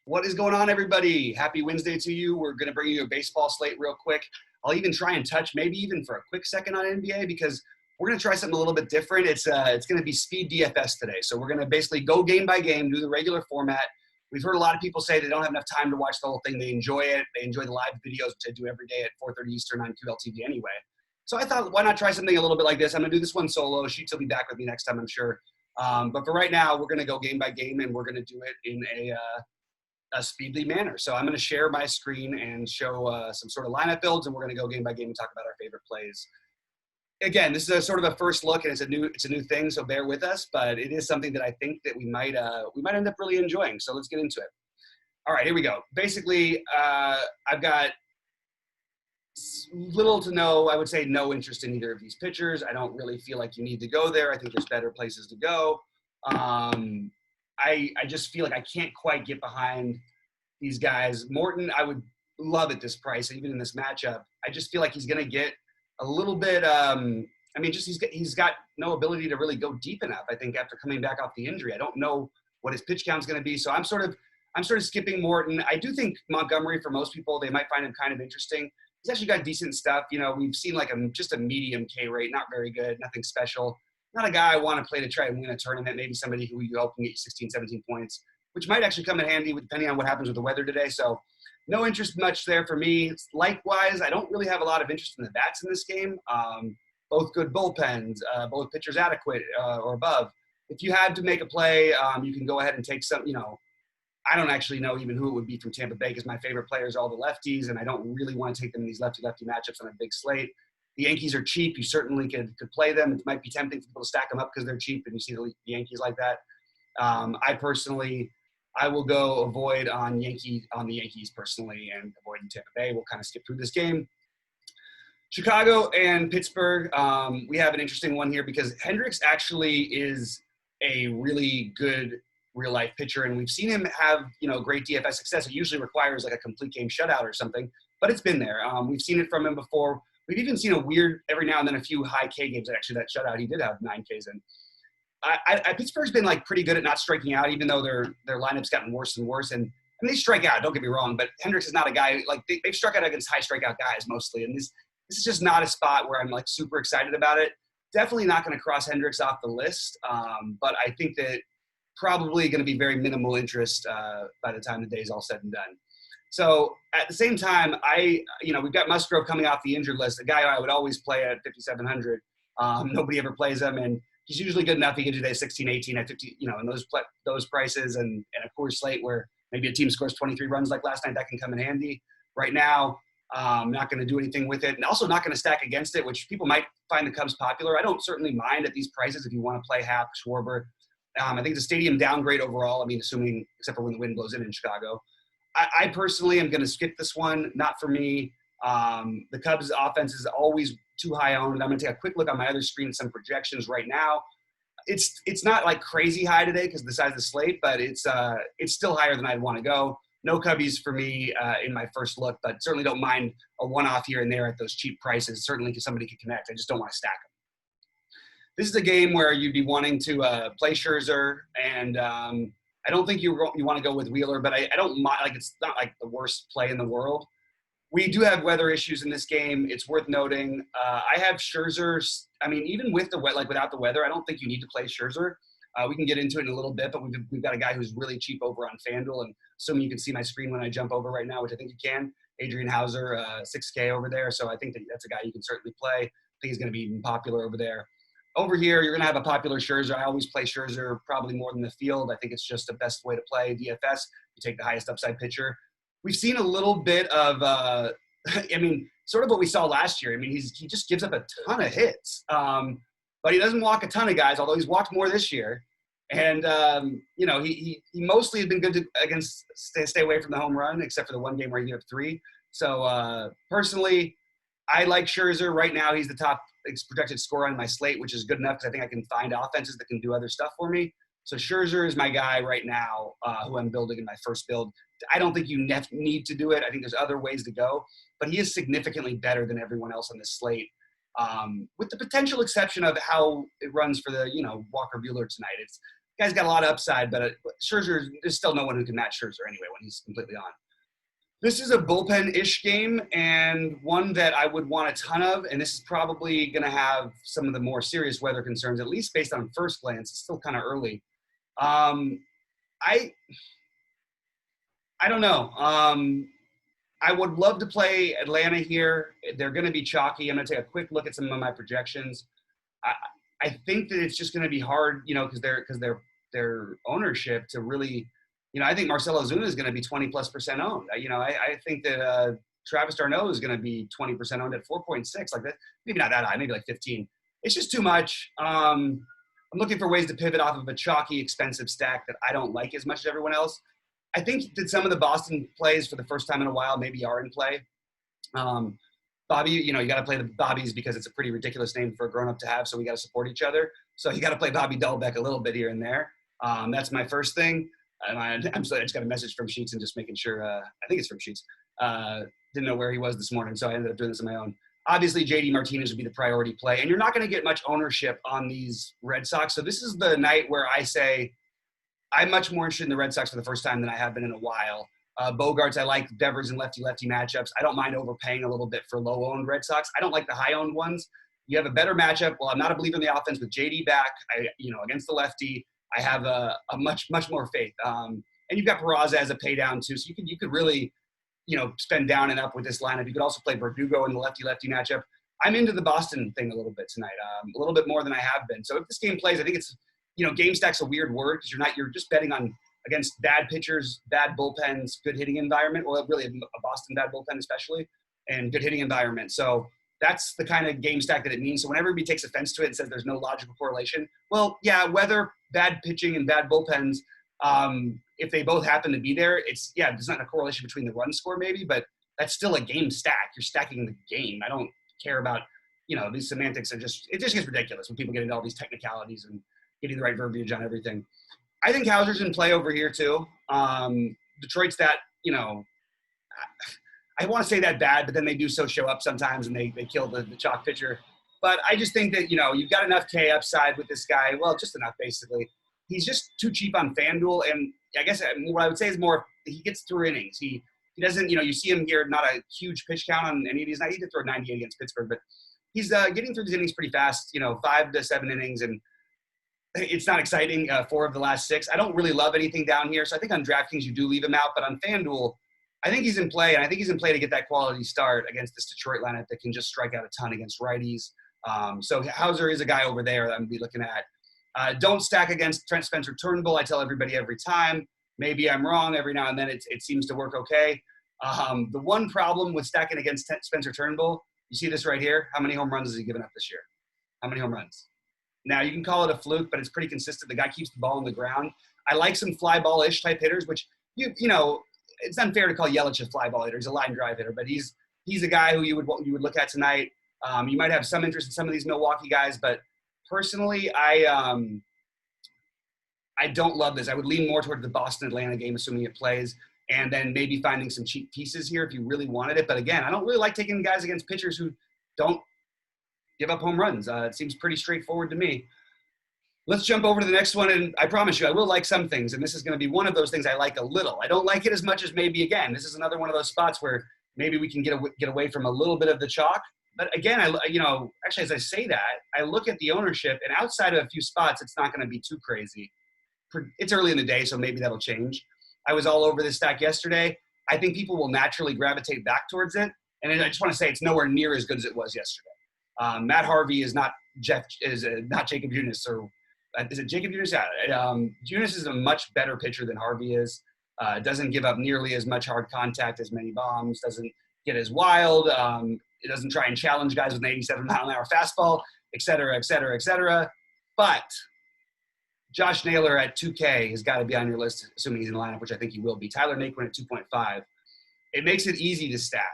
What is going on, everybody? Happy Wednesday to you. We're going to bring you a baseball slate real quick. I'll even try and touch maybe even for a quick second on NBA because we're going to try something a little bit different. It's going to be speed DFS today. So we're going to basically go game by game, do the regular format. We've heard a lot of people say they don't have enough time to watch the whole thing. They enjoy it. They enjoy the live videos, which I do every day at 4:30 Eastern on QLTV anyway. So I thought, why not try something a little bit like this? I'm going to do this one solo. Sheets will be back with me next time, I'm sure. But for right now, we're going to go game by game, and we're going to do it in a speedly manner. So I'm going to share my screen and show some sort of lineup builds, and we're going to go game by game and talk about our favorite plays. Again, this is a sort of a first look, and it's a new thing, so bear with us. But it is something that I think that we might end up really enjoying. So let's get into it. All right, here we go. Basically, I've got little to no, I would say no interest in either of these pitchers. I don't really feel like you need to go there. I think there's better places to go. I just feel like I can't quite get behind these guys. Morton, I would love at this price, even in this matchup. I just feel like he's going to get a little bit. He's got no ability to really go deep enough. I think after coming back off the injury, I don't know what his pitch count is going to be. So I'm sort of skipping Morton. I do think Montgomery, for most people, they might find him kind of interesting. He's actually got decent stuff. You know, we've seen like just a medium K rate, not very good, nothing special. Not a guy I want to play to try and win a tournament, maybe somebody who you hope can get you 16, 17 points, which might actually come in handy depending on what happens with the weather today. So no interest much there for me. Likewise, I don't really have a lot of interest in the bats in this game. Both good bullpens, both pitchers adequate or above. If you had to make a play, you can go ahead and take some, I don't actually know even who it would be from Tampa Bay because my favorite players are all the lefties, and I don't really want to take them in these lefty-lefty matchups on a big slate. The Yankees are cheap. You certainly could play them. It might be tempting for people to stack them up because they're cheap, and you see the Yankees like that. I will go avoid on the Yankees personally and avoid Tampa Bay. We'll kind of skip through this game. Chicago and Pittsburgh, we have an interesting one here because Hendricks actually is a really good real-life pitcher, and we've seen him have, great DFS success. It usually requires like a complete game shutout or something, but it's been there. We've seen it from him before. We've even seen a weird, every now and then, a few high K games. Actually, that shutout, he did have 9 Ks in. Pittsburgh's been like pretty good at not striking out, even though their lineup's gotten worse and worse. And they strike out. Don't get me wrong, but Hendricks is not a guy like they've struck out against high strikeout guys mostly. And this is just not a spot where I'm like super excited about it. Definitely not going to cross Hendricks off the list, but I think that probably going to be very minimal interest by the time the day is all said and done. So at the same time, we've got Musgrove coming off the injured list, a guy I would always play at 5,700. Nobody ever plays him, and he's usually good enough. He can do day 16, 18 at 50, in those prices and a Coors slate where maybe a team scores 23 runs like last night, that can come in handy. Right now, I'm not going to do anything with it, and also not going to stack against it, which people might find the Cubs popular. I don't certainly mind at these prices if you want to play Happ, Schwarber. I think it's a stadium downgrade overall. I mean, assuming except for when the wind blows in Chicago. I personally am going to skip this one. Not for me. The Cubs' offense is always too high owned. I'm going to take a quick look on my other screen at some projections right now. It's not like crazy high today because of the size of the slate, but it's still higher than I'd want to go. No Cubbies for me in my first look, but certainly don't mind a one-off here and there at those cheap prices. Certainly because somebody could connect. I just don't want to stack them. This is a game where you'd be wanting to play Scherzer, and I don't think you want to go with Wheeler, but I don't mind. Like, it's not like the worst play in the world. We do have weather issues in this game. It's worth noting. I have Scherzer. I mean, even with without the weather, I don't think you need to play Scherzer. We can get into it in a little bit, but we've got a guy who's really cheap over on FanDuel, and assuming you can see my screen when I jump over right now, which I think you can. Adrian Hauser, 6K over there, so I think that's a guy you can certainly play. I think he's going to be even popular over there. Over here, you're going to have a popular Scherzer. I always play Scherzer probably more than the field. I think it's just the best way to play DFS. You take the highest upside pitcher. We've seen a little bit of, sort of what we saw last year. I mean, he just gives up a ton of hits, but he doesn't walk a ton of guys, although he's walked more this year. And, he mostly has been good against stay away from the home run, except for the one game where he gave up 3. So personally, I like Scherzer. Right now, he's the top projected scorer on my slate, which is good enough because I think I can find offenses that can do other stuff for me. So Scherzer is my guy right now, who I'm building in my first build. I don't think you need to do it. I think there's other ways to go, but he is significantly better than everyone else on this slate, with the potential exception of how it runs for the Walker Buehler tonight. Guy's got a lot of upside, but Scherzer, there's still no one who can match Scherzer anyway when he's completely on. This is a bullpen-ish game, and one that I would want a ton of, and this is probably going to have some of the more serious weather concerns, at least based on first glance. It's still kind of early. I don't know. I would love to play Atlanta here. They're going to be chalky. I'm going to take a quick look at some of my projections. I think that it's just going to be hard, because their ownership to really, I think Marcell Ozuna is going to be 20+% owned. I think that Travis d'Arnaud is going to be 20% owned at 4.6, like that. Maybe not that high, maybe like 15. It's just too much. I'm looking for ways to pivot off of a chalky, expensive stack that I don't like as much as everyone else. I think that some of the Boston plays for the first time in a while maybe are in play. Bobby, you got to play the Bobbies because it's a pretty ridiculous name for a grown-up to have, so we got to support each other. So you got to play Bobby Dahlbeck a little bit here and there. That's my first thing. I'm sorry, I just got a message from Sheets and just making sure. I think it's from Sheets. Didn't know where he was this morning, so I ended up doing this on my own. Obviously, JD Martinez would be the priority play, and you're not going to get much ownership on these Red Sox. So this is the night where I say I'm much more interested in the Red Sox for the first time than I have been in a while. Bogarts, I like Devers and lefty-lefty matchups. I don't mind overpaying a little bit for low-owned Red Sox. I don't like the high-owned ones. You have a better matchup. Well, I'm not a believer in the offense with JD back. Against the lefty, I have a much more faith. And you've got Peraza as a pay down too, so you could really, spend down and up with this lineup. You could also play Verdugo in the lefty-lefty matchup. I'm into the Boston thing a little bit tonight, a little bit more than I have been. So if this game plays, I think it's, game stack's a weird word because you're just betting on against bad pitchers, bad bullpens, good hitting environment. Well, really a Boston bad bullpen especially, and good hitting environment. So that's the kind of game stack that it means. So when everybody takes offense to it and says there's no logical correlation, well, yeah, weather, bad pitching, and bad bullpens, if they both happen to be there, there's not a correlation between the run score maybe, but that's still a game stack. You're stacking the game. I don't care about, these semantics it just gets ridiculous when people get into all these technicalities and getting the right verbiage on everything. I think Hauser's in play over here too. Detroit's that, I want to say that bad, but then they do show up sometimes and they kill the chalk pitcher. But I just think that, you've got enough K upside with this guy. Well, just enough basically. He's just too cheap on FanDuel. And I guess what I would say is more, he gets through innings. He doesn't, you see him here, not a huge pitch count on any of these nights. He did throw 98 against Pittsburgh, but he's getting through these innings pretty fast, 5 to 7 innings. And it's not exciting, 4 of the last 6. I don't really love anything down here. So I think on DraftKings, you do leave him out. But on FanDuel, I think he's in play. And I think he's in play to get that quality start against this Detroit lineup that can just strike out a ton against righties. So Hauser is a guy over there that I'm going to be looking at. Don't stack against Trent Spencer Turnbull. I tell everybody every time. Maybe I'm wrong. Every now and then it seems to work okay. The one problem with stacking against Spencer Turnbull, you see this right here. How many home runs has he given up this year? How many home runs? Now, you can call it a fluke, but it's pretty consistent. The guy keeps the ball on the ground. I like some fly ball-ish type hitters, which, it's unfair to call Yelich a fly ball hitter. He's a line drive hitter, but he's a guy who you would look at tonight. You might have some interest in some of these Milwaukee guys, but personally, I don't love this. I would lean more toward the Boston-Atlanta game, assuming it plays, and then maybe finding some cheap pieces here if you really wanted it. But again, I don't really like taking guys against pitchers who don't give up home runs. It seems pretty straightforward to me. Let's jump over to the next one, and I promise you I will like some things, and this is going to be one of those things I like a little. I don't like it as much as maybe, again, this is another one of those spots where maybe we can get away from a little bit of the chalk. But again, actually, as I say that, I look at the ownership, and outside of a few spots, it's not going to be too crazy. It's early in the day, so maybe that'll change. I was all over this stack yesterday. I think people will naturally gravitate back towards it, and I just want to say it's nowhere near as good as it was yesterday. Matt Harvey is not not Jacob Junis, or is it Jacob Junis? Yeah. Junis is a much better pitcher than Harvey is. Doesn't give up nearly as much hard contact, as many bombs, doesn't get as wild. It doesn't try and challenge guys with an 87-mile-an-hour fastball, et cetera, et cetera, et cetera. But Josh Naylor at 2K has got to be on your list, assuming he's in the lineup, which I think he will be. Tyler Naquin at 2.5. It makes it easy to stack.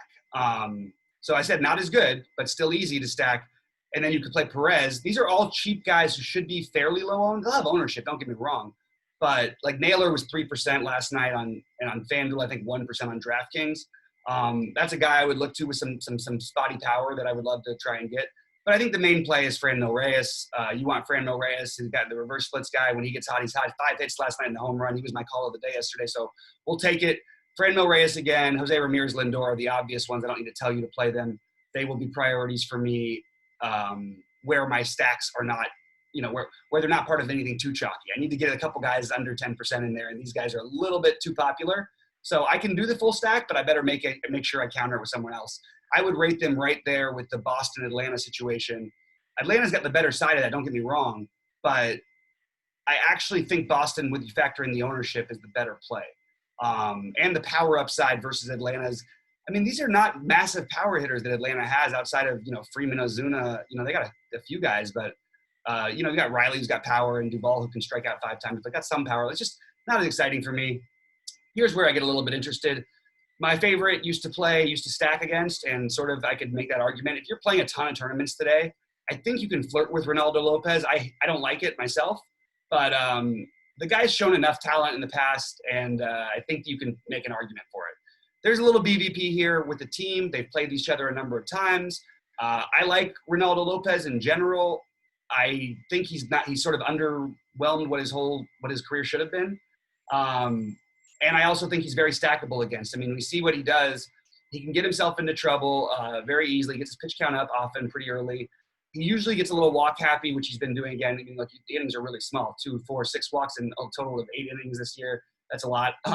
So I said not as good, but still easy to stack. And then you could play Perez. These are all cheap guys who should be fairly low owned. They'll have ownership, don't get me wrong. But like Naylor was 3% last night on FanDuel, I think 1% on DraftKings. That's a guy I would look to with some spotty power that I would love to try and get. But I think the main play is Franmil Reyes. You want Franmil Reyes. He's got the reverse splits guy. When he gets hot, he's hot. 5 hits last night in the home run. He was my call of the day yesterday, so we'll take it. Franmil Reyes again, Jose Ramirez, Lindor, the obvious ones. I don't need to tell you to play them. They will be priorities for me where my stacks are not, where they're not part of anything too chalky. I need to get a couple guys under 10% in there, and these guys are a little bit too popular. So I can do the full stack, but I better make sure I counter it with someone else. I would rate them right there with the Boston-Atlanta situation. Atlanta's got the better side of that, don't get me wrong, but I actually think Boston, with you factor in the ownership, is the better play. And the power upside versus Atlanta's. I mean, these are not massive power hitters that Atlanta has outside of, Freeman, Ozuna. They got a few guys, but, you got Riley who's got power and Duvall who can strike out 5 times. They got some power. It's just not as exciting for me. Here's where I get a little bit interested. My favorite used to stack against, and sort of I could make that argument. If you're playing a ton of tournaments today, I think you can flirt with Ronaldo Lopez. I don't like it myself, but the guy's shown enough talent in the past, and I think you can make an argument for it. There's a little BVP here with the team. They've played each other a number of times. I like Ronaldo Lopez in general. I think he's sort of underwhelmed what his career should have been. And I also think he's very stackable against. I mean, we see what he does. He can get himself into trouble very easily, gets his pitch count up often pretty early. He usually gets a little walk happy, which he's been doing again. I mean, look, the innings are really small, 2, 4, 6 walks in a total of 8 innings this year. That's a lot. 2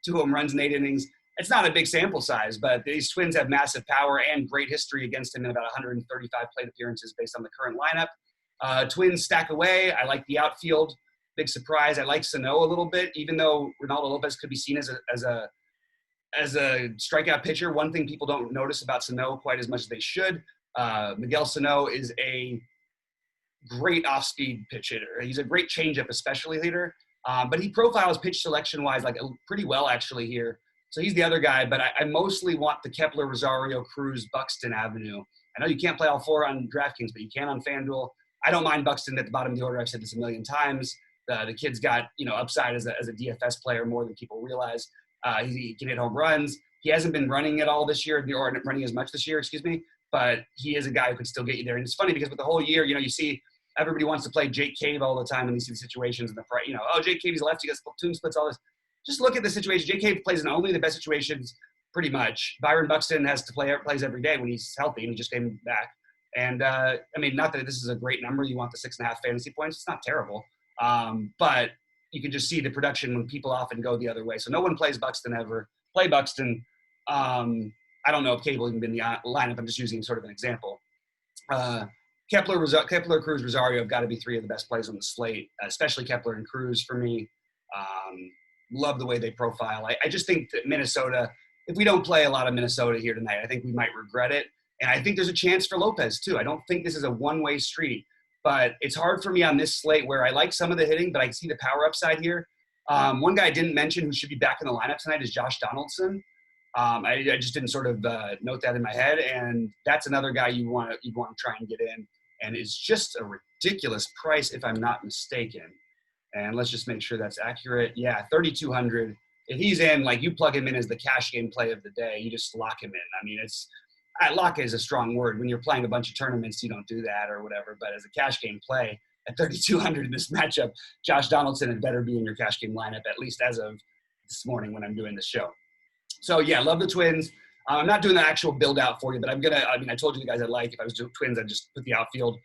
home runs in 8 innings. It's not a big sample size, but these Twins have massive power and great history against him in about 135 plate appearances based on the current lineup. Twins stack away. I like the outfield. Big surprise. I like Sano a little bit, even though Ronaldo Lopez could be seen as a strikeout pitcher. One thing people don't notice about Sano quite as much as they should. Miguel Sano is a great off-speed pitch hitter. He's a great changeup, especially hitter, but he profiles pitch selection-wise like pretty well actually here. So he's the other guy, but I mostly want the Kepler, Rosario, Cruz, Buxton avenue. I know you can't play all 4 on DraftKings, but you can on FanDuel. I don't mind Buxton at the bottom of the order. I've said this a million times. The kid's got upside as a DFS player more than people realize. He can hit home runs. He hasn't been running at all this year, or running as much this year, but he is a guy who could still get you there. And it's funny because with the whole year, you see everybody wants to play Jake Cave all the time, and you see the situations and Jake Cave, he's a lefty, he gets platoon splits, all this. Just look at the situation. Jake Cave plays in only the best situations, pretty much. Byron Buxton plays every day when he's healthy, and he just came back. And not that this is a great number. You want the 6.5 fantasy points. It's not terrible. But you can just see the production when people often go the other way. So no one plays Buxton ever. Play Buxton. I don't know if Cave will even be in the lineup. I'm just using sort of an example. Kepler, Cruz, Rosario have got to be 3 of the best plays on the slate, especially Kepler and Cruz for me. Love the way they profile. I just think that Minnesota, if we don't play a lot of Minnesota here tonight, I think we might regret it. And I think there's a chance for Lopez too. I don't think this is a one-way street. But it's hard for me on this slate where I like some of the hitting, but I see the power upside here. One guy I didn't mention who should be back in the lineup tonight is Josh Donaldson. I just didn't sort of note that in my head, and that's another guy you want to try and get in, and it's just a ridiculous price if I'm not mistaken. And let's just make sure that's accurate. Yeah, 3,200. If he's in, you plug him in as the cash game play of the day, you just lock him in. I mean, lock is a strong word. When you're playing a bunch of tournaments, you don't do that or whatever. But as a cash game play, at 3,200 in this matchup, Josh Donaldson had better be in your cash game lineup, at least as of this morning when I'm doing this show. So, yeah, love the Twins. I'm not doing the actual build-out for you, but I told you the guys I like. If I was doing Twins, I'd just put the outfield.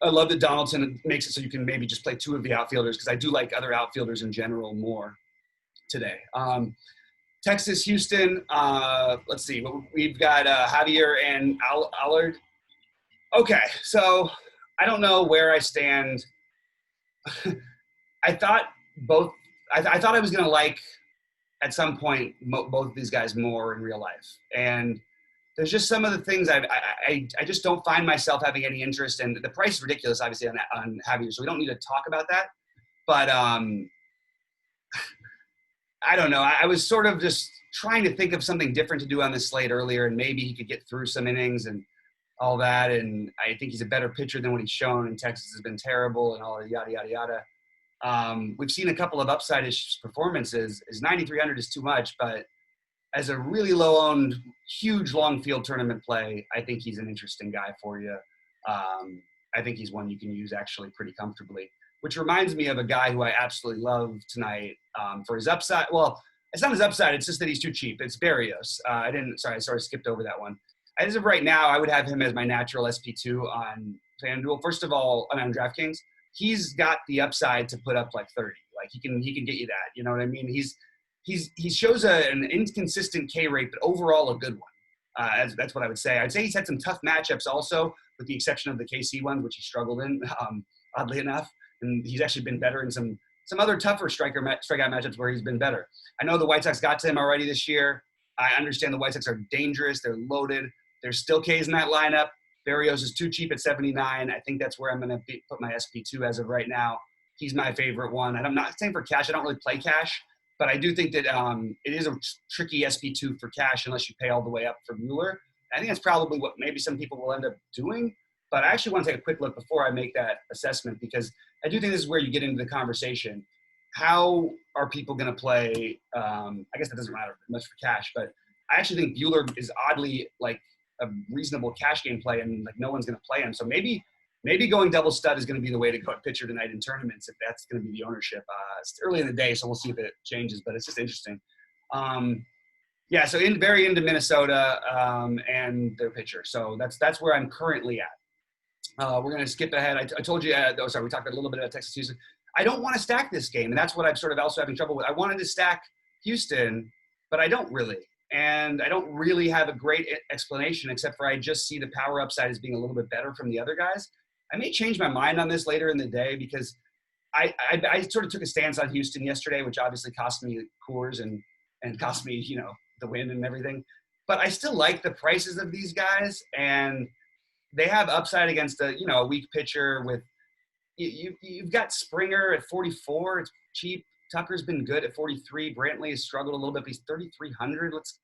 I love that Donaldson makes it so you can maybe just play 2 of the outfielders because I do like other outfielders in general more today. Texas, Houston, let's see. We've got Javier and Allard. Okay, so I don't know where I stand. I thought I was going to like at some point both of these guys more in real life. And there's just some of the things I just don't find myself having any interest in. The price is ridiculous, obviously, on Javier, so we don't need to talk about that. But I don't know. I was sort of just trying to think of something different to do on this slate earlier, and maybe he could get through some innings and all that. And I think he's a better pitcher than what he's shown, and Texas has been terrible and all the yada, yada, yada. We've seen a couple of upside-ish performances. His 9,300 is too much, but as a really low-owned, huge long-field tournament play, I think he's an interesting guy for you. I think he's one you can use actually pretty comfortably, which reminds me of a guy who I absolutely love tonight for his upside. Well, it's not his upside. It's just that he's too cheap. It's Barrios. I sort of skipped over that one. As of right now, I would have him as my natural SP2 on FanDuel. First of all, on DraftKings, he's got the upside to put up like 30. Like he can get you that. You know what I mean? He shows an inconsistent K rate, but overall a good one. That's what I would say. I'd say he's had some tough matchups also, with the exception of the KC ones, which he struggled in, oddly enough. And he's actually been better in some other tougher strikeout matchups where he's been better. I know the White Sox got to him already this year. I understand the White Sox are dangerous. They're loaded. There's still Ks in that lineup. Barrios is too cheap at 79. I think that's where I'm going to put my SP2 as of right now. He's my favorite one. And I'm not saying for cash. I don't really play cash. But I do think that it is a tricky SP2 for cash unless you pay all the way up for Mueller. I think that's probably what maybe some people will end up doing. But I actually want to take a quick look before I make that assessment, because I do think this is where you get into the conversation. How are people going to play? I guess that doesn't matter much for cash, but I actually think Bueller is oddly like a reasonable cash game play, and like no one's going to play him. So maybe going double stud is going to be the way to go at pitcher tonight in tournaments if that's going to be the ownership. It's early in the day, so we'll see if it changes, but it's just interesting. Yeah, so very into Minnesota and their pitcher. So that's where I'm currently at. We're going to skip ahead. I told you, we talked a little bit about Texas Houston. I don't want to stack this game, and that's what I'm sort of also having trouble with. I wanted to stack Houston, but I don't really. And I don't really have a great explanation, except for I just see the power upside as being a little bit better from the other guys. I may change my mind on this later in the day, because I sort of took a stance on Houston yesterday, which obviously cost me Coors and cost me, the win and everything. But I still like the prices of these guys, and they have upside against a weak pitcher. With you've got Springer at 44. It's cheap. Tucker's been good at 43. Brantley has struggled a little bit, but he's 3,300. Let's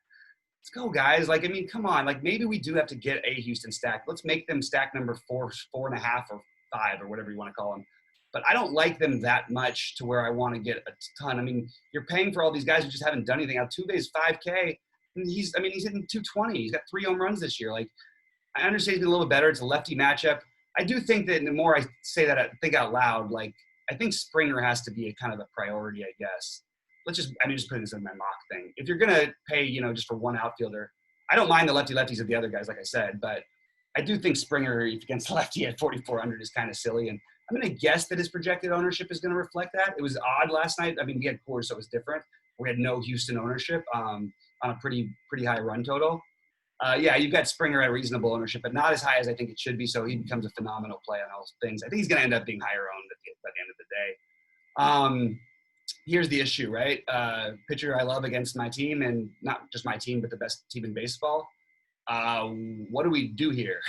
go, guys. Like, I mean, come on. Like, maybe we do have to get a Houston stack. Let's make them stack number 4, 4.5, or 5, or whatever you want to call them. But I don't like them that much to where I want to get a ton. I mean, you're paying for all these guys who just haven't done anything. Altuve's $5K. And he's hitting 220. He's got 3 home runs this year. Like, I understand he's been a little bit better. It's a lefty matchup. I do think that the more I say that, I think out loud, like, I think Springer has to be a kind of a priority, I guess. Just putting this in my mock thing. If you're going to pay, just for one outfielder, I don't mind the lefties of the other guys, like I said, but I do think Springer against lefty at 4,400 is kind of silly. And I'm going to guess that his projected ownership is going to reflect that. It was odd last night. I mean, we had Coors, so it was different. We had no Houston ownership on a pretty high run total. Yeah, you've got Springer at reasonable ownership, but not as high as I think it should be, so he becomes a phenomenal play on all things. I think he's going to end up being higher owned by the end of the day. Here's the issue, right? Pitcher I love against my team, and not just my team, but the best team in baseball. What do we do here?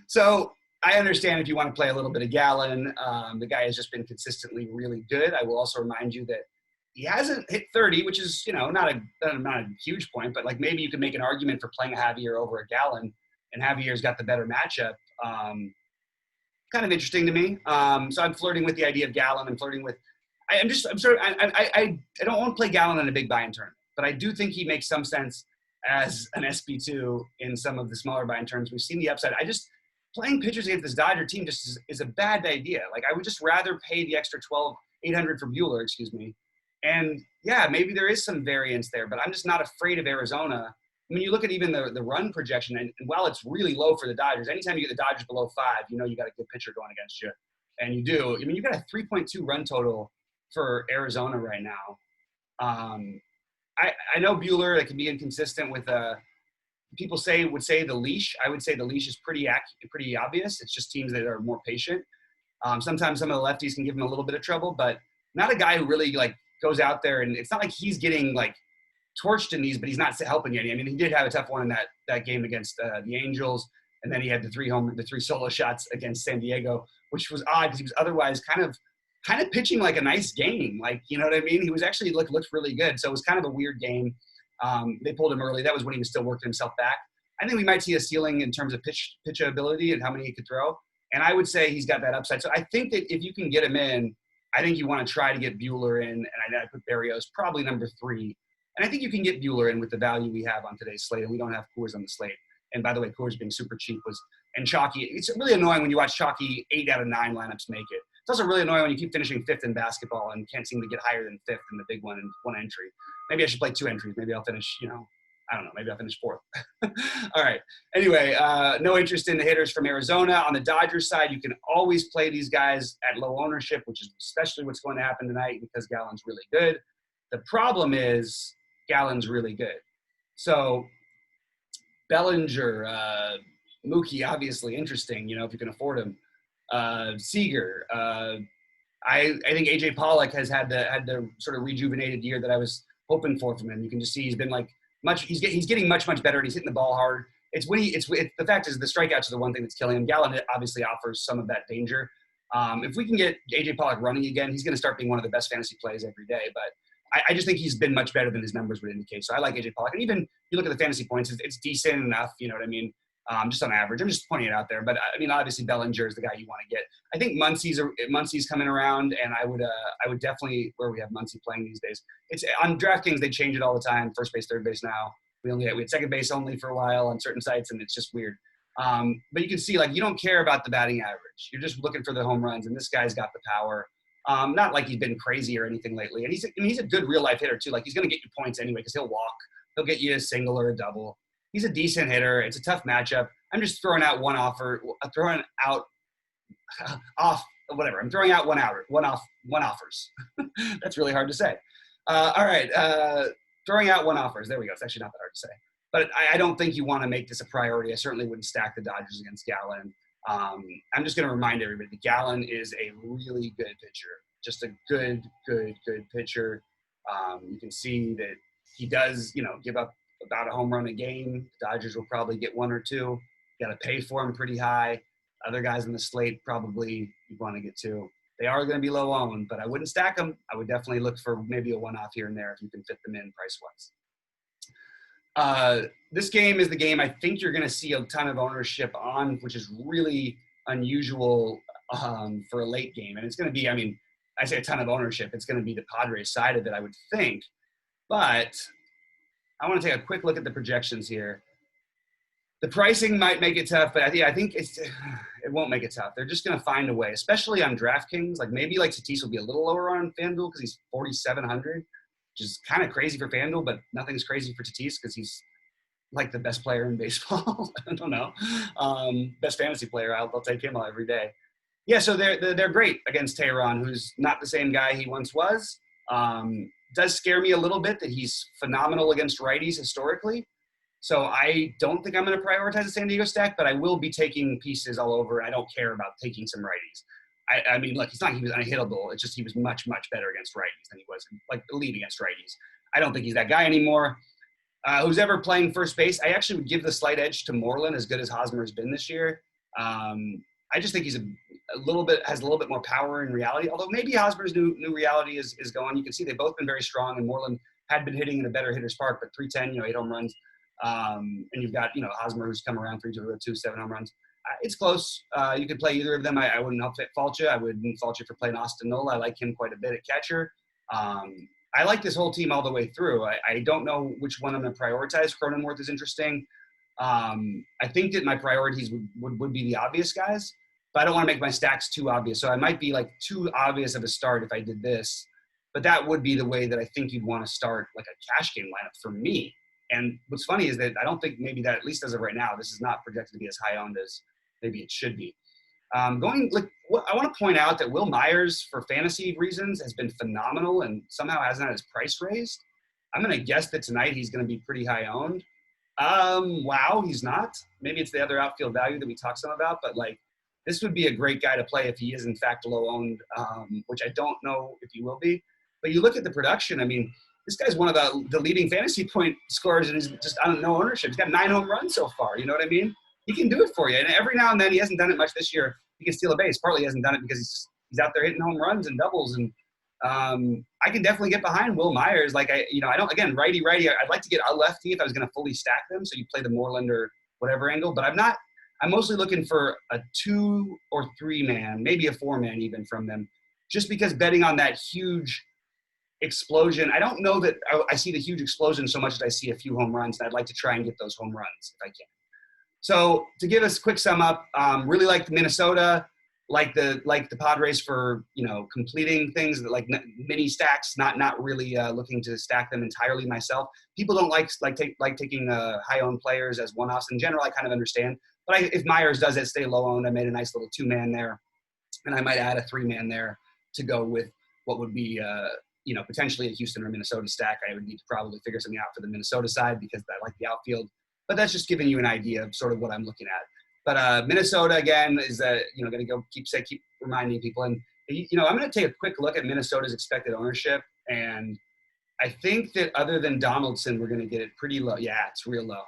So I understand if you want to play a little bit of Gallen. The guy has just been consistently really good. I will also remind you that he hasn't hit 30, which is, not a huge point, but like maybe you could make an argument for playing a Javier over a Gallen, and Javier's got the better matchup. Kind of interesting to me. So I'm flirting with the idea of Gallen. I'm flirting with, I don't want to play Gallen in a big buy-in tournament, but I do think he makes some sense as an SP2 in some of the smaller buy-in tournaments. We've seen the upside. Playing pitchers against this Dodger team just is a bad idea. Like, I would just rather pay the extra $800 for Bueller, And yeah, maybe there is some variance there, but I'm just not afraid of Arizona. I mean, you look at even the run projection, and while it's really low for the Dodgers, anytime you get the Dodgers below 5, you got a good pitcher going against you. And you do. I mean, you got a 3.2 run total for Arizona right now. I know Bueller, that can be inconsistent with people would say the leash. I would say the leash is pretty obvious. It's just teams that are more patient. Sometimes some of the lefties can give him a little bit of trouble, but not a guy who really goes out there, and it's not like he's getting torched in these, but he's not helping any. I mean, he did have a tough one in that game against the Angels, and then he had the 3 solo shots against San Diego, which was odd because he was otherwise kind of pitching like a nice game. You know what I mean? He was actually looked really good. So it was kind of a weird game. They pulled him early. That was when he was still working himself back. I think we might see a ceiling in terms of pitch ability and how many he could throw. And I would say he's got that upside. So I think that if you can get him in, I think you want to try to get Bueller in, and I put Barrios probably number 3. And I think you can get Bueller in with the value we have on today's slate, and we don't have Coors on the slate. And by the way, Coors being super cheap was and chalky. It's really annoying when you watch chalky 8 out of 9 lineups make it. It's also really annoying when you keep finishing 5th in basketball and can't seem to get higher than 5th in the big one in one entry. Maybe I should play 2 entries. Maybe I'll finish, I don't know. Maybe I'll finish 4th. All right. Anyway, no interest in the hitters from Arizona. On the Dodgers side, you can always play these guys at low ownership, which is especially what's going to happen tonight because Gallen's really good. The problem is Gallen's really good. So Bellinger, Mookie, obviously interesting, if you can afford him. Seager. I think AJ Pollock has had the sort of rejuvenated year that I was hoping for from him. You can just see he's been he's getting much better, and he's hitting the ball hard. The fact is the strikeouts are the one thing that's killing him. Gallen obviously offers some of that danger. If we can get AJ Pollock running again, he's going to start being one of the best fantasy plays every day. But I just think he's been much better than his numbers would indicate. So I like AJ Pollock, and even you look at the fantasy points, it's decent enough. You know what I mean? Just on average. I'm just pointing it out there. But I mean, obviously Bellinger is the guy you want to get. I think Muncy's coming around, and I would definitely, where we have Muncy playing these days. It's on DraftKings, they change it all the time. First base, third base now. We had second base only for a while on certain sites, and it's just weird. But you can see, you don't care about the batting average. You're just looking for the home runs, and this guy's got the power. Not like he's been crazy or anything lately. And he's a good real life hitter too. He's going to get you points anyway because he'll walk. He'll get you a single or a double. He's a decent hitter. It's a tough matchup. I'm just throwing out one offers. I'm throwing out one offers. That's really hard to say. All right. Throwing out one offers. There we go. It's actually not that hard to say. But I don't think you want to make this a priority. I certainly wouldn't stack the Dodgers against Gallen. I'm just going to remind everybody that Gallen is a really good pitcher. Just a good pitcher. You can see that he does, give up about a home run a game. The Dodgers will probably get 1 or 2. You got to pay for him pretty high. Other guys on the slate probably you want to get 2. They are going to be low owned, but I wouldn't stack them. I would definitely look for maybe a one-off here and there if you can fit them in price-wise. This game is the game I think you're going to see a ton of ownership on, which is really unusual for a late game. And it's going to be, I say a ton of ownership. It's going to be the Padres side of it, I would think. But I want to take a quick look at the projections here. The pricing might make it tough, but I think it won't make it tough. They're just going to find a way, especially on DraftKings. Maybe Tatis will be a little lower on FanDuel because he's 4,700, which is kind of crazy for FanDuel, but nothing's crazy for Tatis because he's the best player in baseball. I don't know. Best fantasy player. I'll take him every day. Yeah, so they're great against Tehran, who's not the same guy he once was. Does scare me a little bit that he's phenomenal against righties historically. So I don't think I'm going to prioritize the San Diego stack, but I will be taking pieces all over, and I don't care about taking some righties. It's not he was unhittable. It's just he was much better against righties than he was elite against righties. I don't think he's that guy anymore. Who's ever playing first base, I actually would give the slight edge to Moreland, as good as Hosmer has been this year. I just think he's has a little bit more power in reality, although maybe Hosmer's new reality is going. You can see they've both been very strong, and Moreland had been hitting in a better hitter's park, but 310, 8 home runs. And you've got, Hosmer, who's come around 3-2, 7 home runs. It's close. You could play either of them. I wouldn't fault you. I wouldn't fault you for playing Austin Nola. I like him quite a bit at catcher. I like this whole team all the way through. I don't know which one I'm going to prioritize. Cronenworth is interesting. I think that my priorities would be the obvious guys, but I don't want to make my stacks too obvious. So I might be too obvious of a start if I did this, but that would be the way that I think you'd want to start a cash game lineup for me. And what's funny is that I don't think maybe that, at least as of right now, this is not projected to be as high owned as maybe it should be. I want to point out that Will Myers, for fantasy reasons, has been phenomenal and somehow hasn't had his price raised. I'm going to guess that tonight he's going to be pretty high owned. Wow, he's not. Maybe it's the other outfield value that we talked some about, but this would be a great guy to play if he is in fact low owned, which I don't know if he will be. But you look at the production. This guy's one of the leading fantasy point scorers, and he's just no ownership. He's got 9 home runs so far. You know what I mean? He can do it for you. And every now and then, he hasn't done it much this year. He can steal a base. Partly he hasn't done it because he's out there hitting home runs and doubles. And I can definitely get behind Will Myers. I don't, again, righty. I'd like to get a lefty if I was going to fully stack them. So you play the Moreland or whatever angle. But I'm mostly looking for a 2 or 3 man, maybe a 4 man even from them, just because betting on that huge explosion. I don't know that I see the huge explosion so much as I see a few home runs, and I'd like to try and get those home runs if I can. So to give us a quick sum up, really like Minnesota, like the Padres for, you know, completing things that like mini stacks, not really looking to stack them entirely myself. People don't like taking high owned players as one offs in general. I kind of understand, but if Myers does it, stay low owned. I made a nice little 2-man there, and I might add a 3-man there to go with what would be you know, potentially a Houston or Minnesota stack. I would need to probably figure something out for the Minnesota side because I like the outfield. But that's just giving you an idea of sort of what I'm looking at. But Minnesota, again, is you know, going to go keep reminding people. And, you know, I'm going to take a quick look at Minnesota's expected ownership. And I think that other than Donaldson, we're going to get it pretty low. Yeah, it's real low.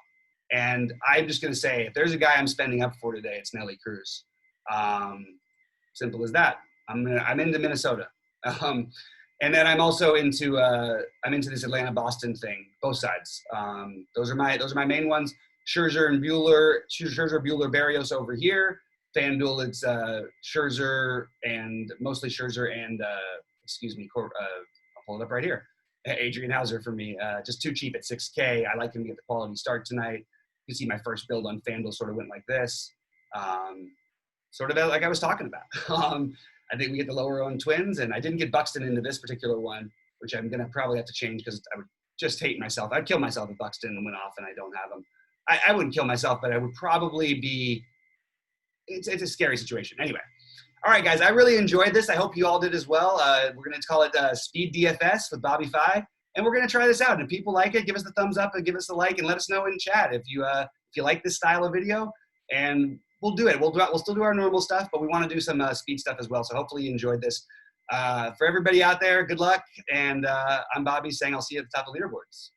And I'm just going to say, if there's a guy I'm spending up for today, it's Nelly Cruz. Simple as that. I'm into Minnesota. And then I'm also into this Atlanta-Boston thing, both sides. Those are my main ones. Scherzer, Buehler, Barrios over here. FanDuel, it's Scherzer and mostly Scherzer and I'll pull it up right here. Adrian Hauser for me, just too cheap at 6K. I like him to get the quality start tonight. You can see my first build on FanDuel sort of went like this, sort of like I was talking about. I think we get the lower owned Twins, and I didn't get Buxton into this particular one, which I'm going to probably have to change because I would just hate myself. I'd kill myself if Buxton went off and I don't have him. I wouldn't kill myself, but I would probably be – it's a scary situation. Anyway. All right, guys, I really enjoyed this. I hope you all did as well. We're going to call it Speed DFS with BobbyFi, and we're going to try this out. And if people like it, give us the thumbs up and give us a like and let us know in chat if you like this style of video, and we'll do it. We'll still do our normal stuff, but we want to do some speed stuff as well. So hopefully you enjoyed this. For everybody out there, good luck. And I'm Bobby saying I'll see you at the top of leaderboards.